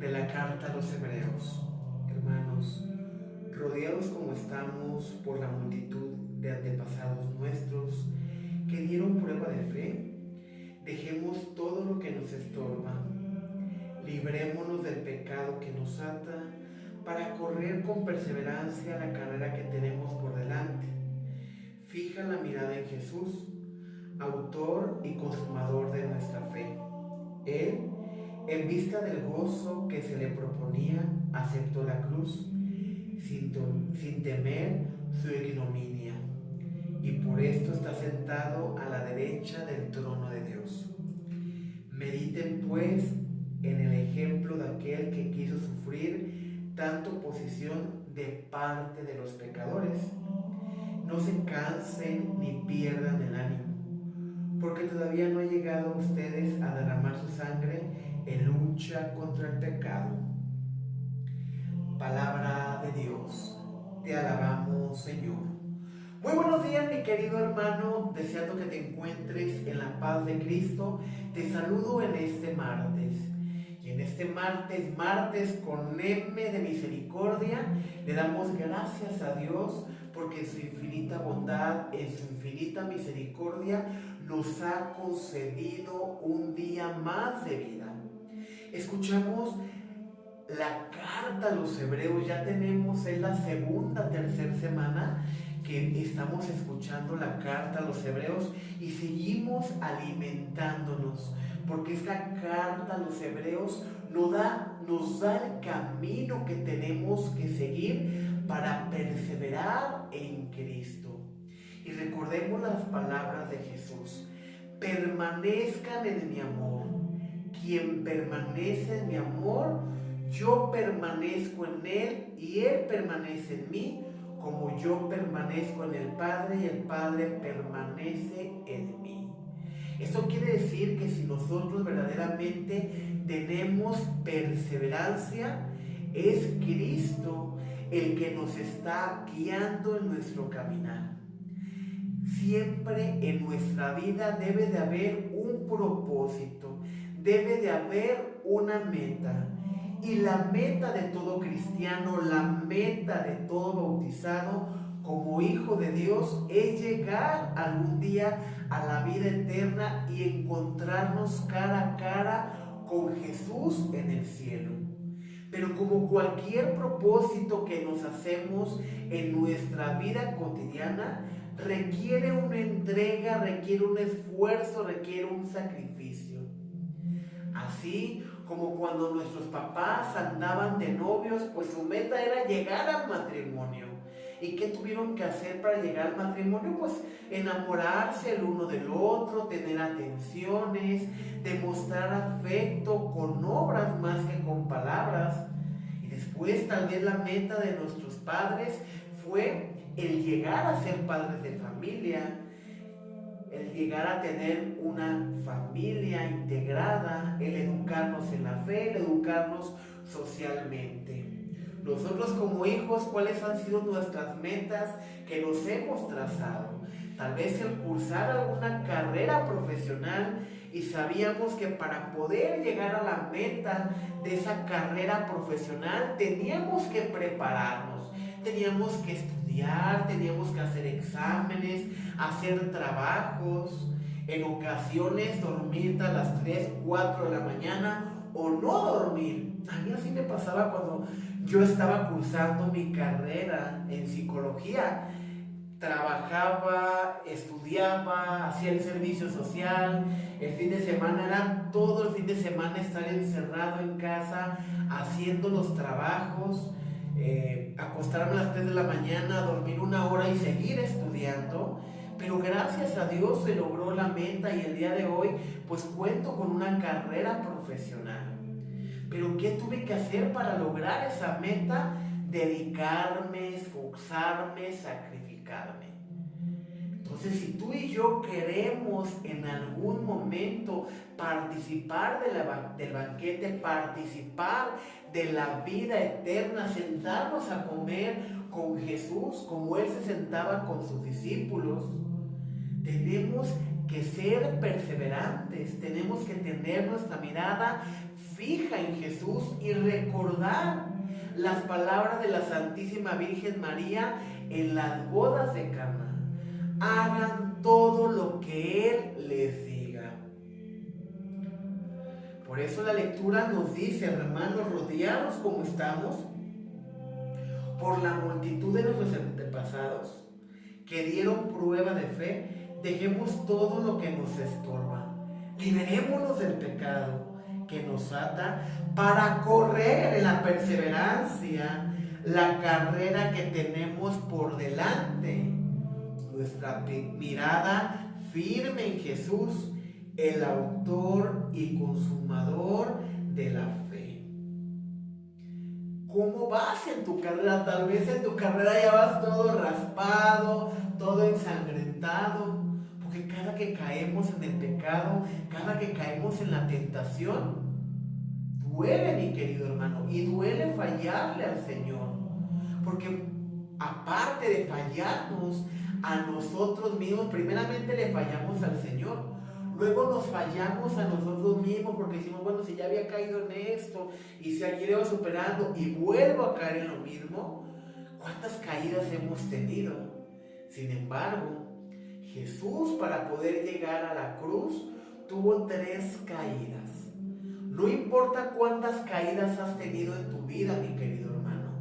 de la carta a los Hebreos. Hermanos, rodeados como estamos por la multitud de antepasados nuestros que dieron prueba de fe, dejemos todo lo que nos estorba, librémonos del pecado que nos ata para correr con perseverancia la carrera que tenemos por delante. Fija la mirada en Jesús, autor y consumador de nuestra fe. Él, en vista del gozo que se le proponía, aceptó la cruz sin temer su ignominia, y por esto está sentado a la derecha del trono de Dios. Mediten pues en el ejemplo de aquel que quiso sufrir tanta oposición de parte de los pecadores. No se cansen ni pierdan el ánimo, porque todavía no ha llegado a ustedes a derramar su sangre en lucha contra el pecado. Palabra de Dios. Te alabamos, Señor. Muy buenos días, mi querido hermano, deseando que te encuentres en la paz de Cristo. Te saludo en este martes. Y en este martes con M de misericordia, le damos gracias a Dios porque en su infinita bondad, en su infinita misericordia, nos ha concedido un día más de vida. Escuchamos la carta a los Hebreos. Ya tenemos en la tercera semana que estamos escuchando la carta a los Hebreos y seguimos alimentándonos, porque esta carta a los Hebreos nos da el camino que tenemos que seguir para perseverar en Cristo. Y recordemos las palabras de Jesús: permanezcan en mi amor. Quien permanece en mi amor, yo permanezco en él y él permanece en mí, como yo permanezco en el Padre y el Padre permanece en mí. Esto quiere decir que si nosotros verdaderamente tenemos perseverancia, es Cristo el que nos está guiando en nuestro caminar. Siempre en nuestra vida debe de haber un propósito, debe de haber una meta. Y la meta de todo cristiano, la meta de todo bautizado como hijo de Dios es llegar algún día a la vida eterna y encontrarnos cara a cara con Jesús en el cielo. Pero como cualquier propósito que nos hacemos en nuestra vida cotidiana, requiere una entrega, requiere un esfuerzo, requiere un sacrificio. Así como cuando nuestros papás andaban de novios, pues su meta era llegar al matrimonio. ¿Y qué tuvieron que hacer para llegar al matrimonio? Pues enamorarse el uno del otro, tener atenciones, demostrar afecto con obras más que con palabras. Y después tal vez la meta de nuestros padres fue el llegar a ser padres de familia, el llegar a tener una familia integrada, el educarnos en la fe, el educarnos socialmente. Nosotros como hijos, ¿cuáles han sido nuestras metas que nos hemos trazado? Tal vez el cursar alguna carrera profesional, y sabíamos que para poder llegar a la meta de esa carrera profesional teníamos que prepararnos, teníamos que estudiar, teníamos que hacer exámenes, hacer trabajos, en ocasiones dormir a las 3, 4 de la mañana o no dormir. A mí así me pasaba cuando yo estaba cursando mi carrera en psicología. Trabajaba, estudiaba, hacía el servicio social. El fin de semana era todo el fin de semana estar encerrado en casa haciendo los trabajos, acostarme a las 3 de la mañana, dormir una hora y seguir estudiando. Pero gracias a Dios se logró la meta y el día de hoy pues cuento con una carrera profesional. Pero ¿qué tuve que hacer para lograr esa meta? Dedicarme, esforzarme, sacrificarme. Entonces, si tú y yo queremos en algún momento participar del banquete, participar de la vida eterna, sentarnos a comer con Jesús como Él se sentaba con sus discípulos, tenemos que ser perseverantes, tenemos que tener nuestra mirada fija en Jesús y recordar las palabras de la Santísima Virgen María en las bodas de Caná. Hagan todo lo que Él les diga. Por eso la lectura nos dice, hermanos, rodeados como estamos por la multitud de nuestros antepasados que dieron prueba de fe, dejemos todo lo que nos estorba, liberémonos del pecado que nos ata para correr en la perseverancia la carrera que tenemos por delante. Nuestra mirada firme en Jesús, el autor y consumador de la fe. ¿Cómo vas en tu carrera? Tal vez en tu carrera ya vas todo raspado, todo ensangrentado, porque cada que caemos en el pecado, cada que caemos en la tentación, duele, mi querido hermano, y duele fallarle al Señor, porque aparte de fallarnos a nosotros mismos, primeramente le fallamos al Señor. Luego nos fallamos a nosotros mismos porque decimos, bueno, si ya había caído en esto y si aquí iba superando y vuelvo a caer en lo mismo, ¿cuántas caídas hemos tenido? Sin embargo, Jesús, para poder llegar a la cruz, tuvo 3 caídas. No importa cuántas caídas has tenido en tu vida, mi querido hermano.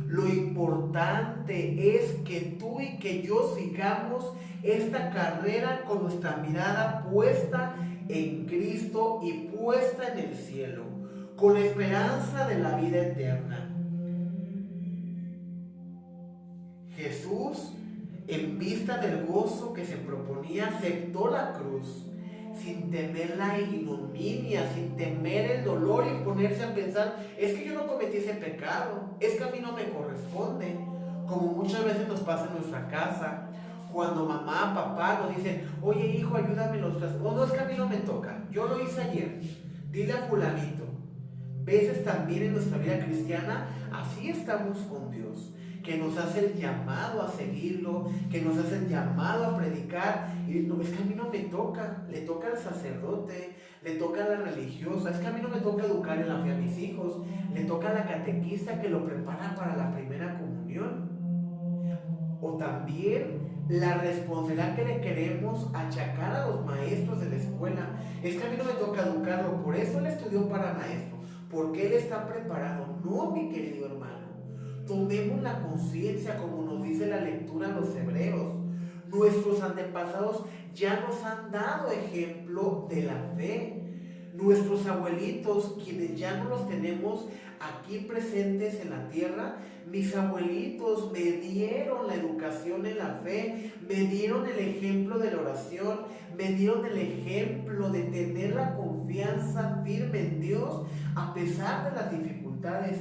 Lo importante es que tú y que yo sigamos esta carrera con nuestra mirada puesta en Cristo y puesta en el cielo, con la esperanza de la vida eterna. Jesús, en vista del gozo que se proponía, aceptó la cruz sin temer la ignominia, sin temer el dolor y ponerse a pensar, es que yo no cometí ese pecado, es que a mí no me corresponde, como muchas veces nos pasa en nuestra casa, cuando mamá, papá nos dicen, oye hijo, ayúdame los trastes, o no, es que a mí no me toca, yo lo hice ayer, dile a fulanito. Veces también en nuestra vida cristiana, así estamos con Dios, que nos hace el llamado a seguirlo, que nos hace el llamado a predicar, y no, es que a mí no me toca, le toca al sacerdote, le toca a la religiosa, es que a mí no me toca educar en la fe a mis hijos, le toca a la catequista que lo prepara para la primera comunión. O también la responsabilidad que le queremos achacar a los maestros de la escuela, es que a mí no me toca educarlo, por eso él estudió para maestro, porque él está preparado. No, mi querido hermano, tomemos la conciencia, como nos dice la lectura de los Hebreos. Nuestros antepasados ya nos han dado ejemplo de la fe. Nuestros abuelitos, quienes ya no los tenemos aquí presentes en la tierra, mis abuelitos me dieron la educación en la fe, me dieron el ejemplo de la oración, me dieron el ejemplo de tener la confianza firme en Dios a pesar de las dificultades.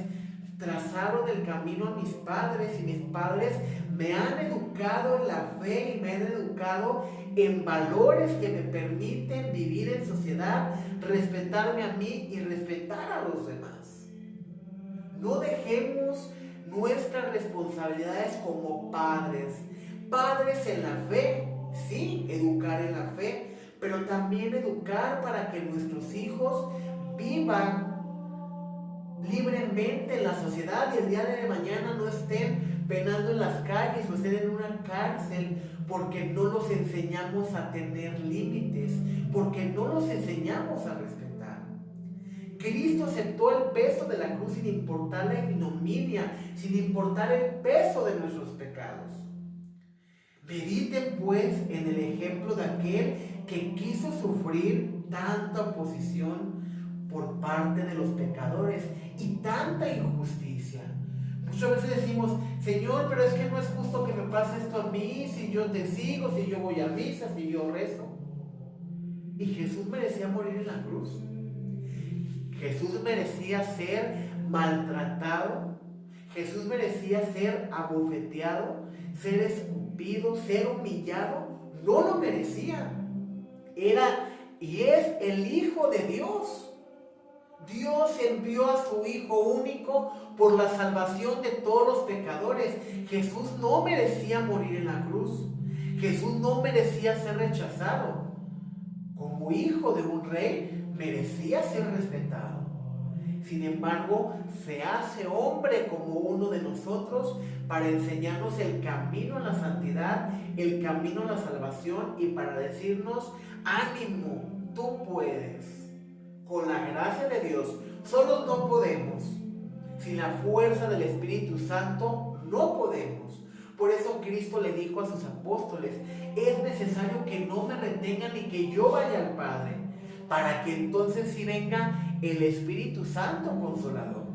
Trazaron el camino a mis padres y mis padres me han educado en la fe y me han educado en valores que me permiten vivir en sociedad, respetarme a mí y respetar a los demás. No dejemos nuestras responsabilidades como padres. Padres en la fe, sí, educar en la fe, pero también educar para que nuestros hijos vivan libremente en la sociedad y el día de mañana no estén penando en las calles o estén en una cárcel porque no los enseñamos a tener límites, porque no los enseñamos a respetar. Cristo aceptó el peso de la cruz sin importar la ignominia, sin importar el peso de nuestros pecados. Mediten pues en el ejemplo de aquel que quiso sufrir tanta oposición por parte de los pecadores y tanta injusticia. Muchas veces decimos, Señor, pero es que no es justo que me pase esto a mí, si yo te sigo, si yo voy a misa, si yo rezo. Y Jesús merecía morir en la cruz. Jesús merecía ser maltratado. Jesús merecía ser abofeteado, ser escupido, ser humillado. No lo merecía. Era y es el Hijo de Dios. Dios envió a su Hijo único por la salvación de todos los pecadores. Jesús no merecía morir en la cruz. Jesús no merecía ser rechazado. Como hijo de un rey, merecía ser respetado. Sin embargo, se hace hombre como uno de nosotros para enseñarnos el camino a la santidad, el camino a la salvación y para decirnos, ánimo, tú puedes. Con la gracia de Dios, solos no podemos. Sin la fuerza del Espíritu Santo, no podemos. Por eso Cristo le dijo a sus apóstoles, es necesario que no me retengan y que yo vaya al Padre, para que entonces sí venga el Espíritu Santo Consolador.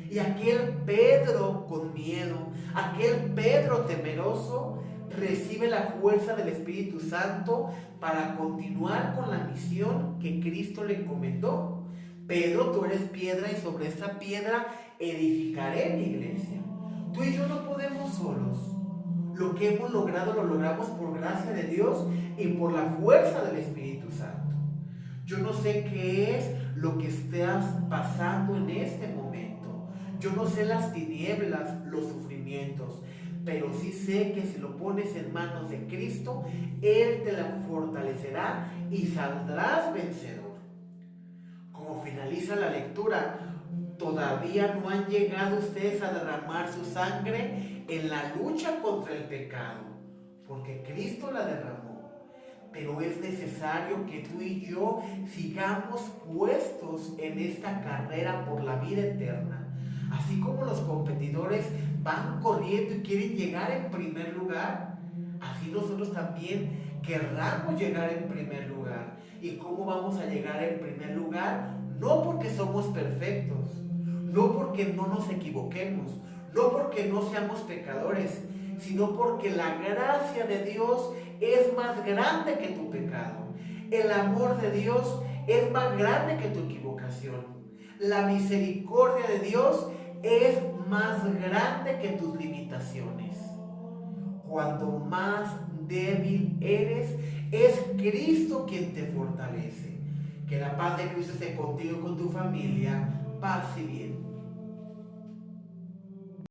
Y aquel Pedro con miedo, aquel Pedro temeroso, recibe la fuerza del Espíritu Santo para continuar con la misión que Cristo le encomendó. Pedro, tú eres piedra y sobre esta piedra edificaré mi iglesia. Tú y yo no podemos solos. Lo que hemos logrado lo logramos por gracia de Dios y por la fuerza del Espíritu Santo. Yo no sé qué es lo que estás pasando en este momento. Yo no sé las tinieblas, los sufrimientos, pero sí sé que si lo pones en manos de Cristo, Él te la fortalecerá y saldrás vencedor. Como finaliza la lectura, todavía no han llegado ustedes a derramar su sangre en la lucha contra el pecado, porque Cristo la derramó. Pero es necesario que tú y yo sigamos puestos en esta carrera por la vida eterna. Así como los competidores van corriendo y quieren llegar en primer lugar, así nosotros también querramos llegar en primer lugar. ¿Y cómo vamos a llegar en primer lugar? No porque somos perfectos, no porque no nos equivoquemos, no porque no seamos pecadores, sino porque la gracia de Dios es más grande que tu pecado. El amor de Dios es más grande que tu equivocación. La misericordia de Dios es más grande que tus limitaciones. Cuando más débil eres, es Cristo quien te fortalece. Que la paz de Cristo esté contigo y con tu familia. Paz y bien.